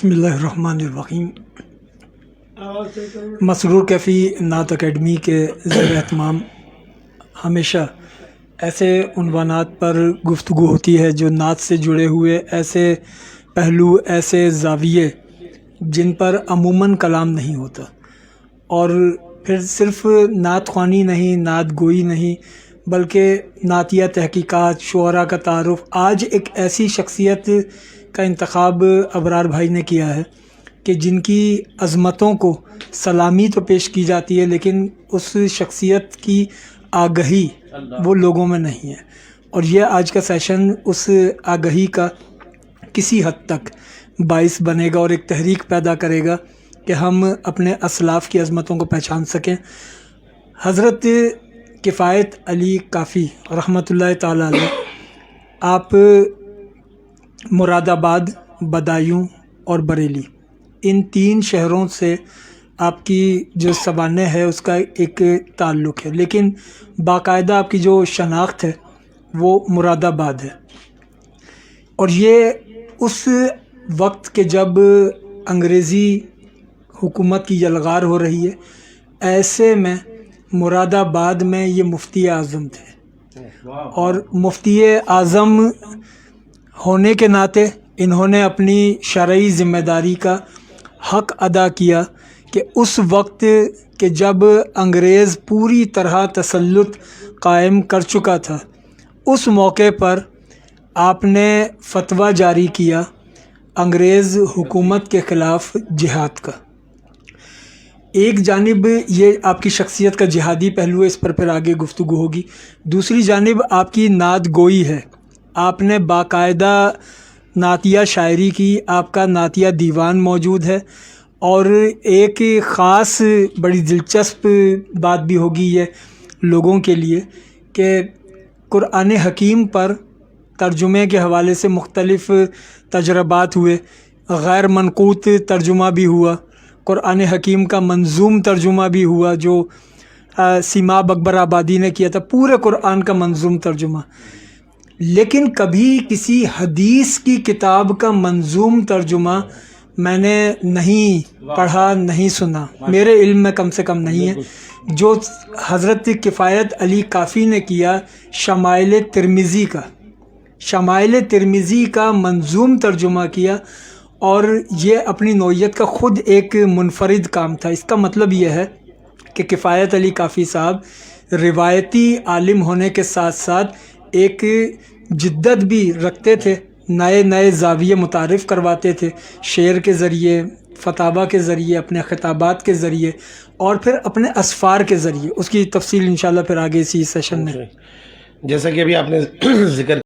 بسم اللہ الرحمن الرحیم۔ مسرور کیفی نعت اکیڈمی کے زیر اہتمام ہمیشہ ایسے عنوانات پر گفتگو ہوتی ہے جو نعت سے جڑے ہوئے ایسے پہلو، ایسے زاویے جن پر عموماً کلام نہیں ہوتا، اور پھر صرف نعت خوانی نہیں، نعت گوئی نہیں، بلکہ نعتیہ تحقیقات، شعراء کا تعارف۔ آج ایک ایسی شخصیت کا انتخاب ابرار بھائی نے کیا ہے کہ جن کی عظمتوں کو سلامی تو پیش کی جاتی ہے، لیکن اس شخصیت کی آگہی وہ لوگوں میں نہیں ہے، اور یہ آج کا سیشن اس آگہی کا کسی حد تک باعث بنے گا اور ایک تحریک پیدا کرے گا کہ ہم اپنے اسلاف کی عظمتوں کو پہچان سکیں۔ حضرت کفایت علی کافی رحمۃ اللہ تعالیٰ علیہ، آپ مراد آباد، بدایوں اور بریلی، ان تین شہروں سے آپ کی جو سوانح ہے اس کا ایک تعلق ہے، لیکن باقاعدہ آپ کی جو شناخت ہے وہ مراد آباد ہے۔ اور یہ اس وقت کہ جب انگریزی حکومت کی یلغار ہو رہی ہے، ایسے میں مراد آباد میں یہ مفتی اعظم تھے، اور مفتی اعظم ہونے کے ناطے انہوں نے اپنی شرعی ذمہ داری کا حق ادا کیا کہ اس وقت کہ جب انگریز پوری طرح تسلط قائم کر چکا تھا، اس موقع پر آپ نے فتویٰ جاری کیا انگریز حکومت کے خلاف جہاد کا۔ ایک جانب یہ آپ کی شخصیت کا جہادی پہلو ہے، اس پر پھر آگے گفتگو ہوگی۔ دوسری جانب آپ کی نعت گوئی ہے، آپ نے باقاعدہ نعتیہ شاعری کی، آپ کا نعتیہ دیوان موجود ہے، اور ایک خاص بڑی دلچسپ بات بھی ہوگی یہ لوگوں کے لیے کہ قرآن حکیم پر ترجمے کے حوالے سے مختلف تجربات ہوئے، غیر منقوط ترجمہ بھی ہوا، قرآن حکیم کا منظوم ترجمہ بھی ہوا جو سیماب اکبر آبادی نے کیا تھا، پورے قرآن کا منظوم ترجمہ، لیکن کبھی کسی حدیث کی کتاب کا منظوم ترجمہ میں نے نہیں پڑھا، نہیں سنا، میرے علم میں کم سے کم نہیں ہے۔ جو حضرت کفایت علی کافی نے کیا شمائل ترمذی کا منظوم ترجمہ کیا، اور یہ اپنی نوعیت کا خود ایک منفرد کام تھا۔ اس کا مطلب یہ ہے کہ کفایت علی کافی صاحب روایتی عالم ہونے کے ساتھ ساتھ ایک جدت بھی رکھتے تھے، نئے زاویے متعارف کرواتے تھے، شعر کے ذریعے، فتاویٰ کے ذریعے، اپنے خطابات کے ذریعے، اور پھر اپنے اسفار کے ذریعے۔ اس کی تفصیل انشاءاللہ پھر آگے اسی سیشن میں۔ جیسا کہ ابھی آپ نے ذکر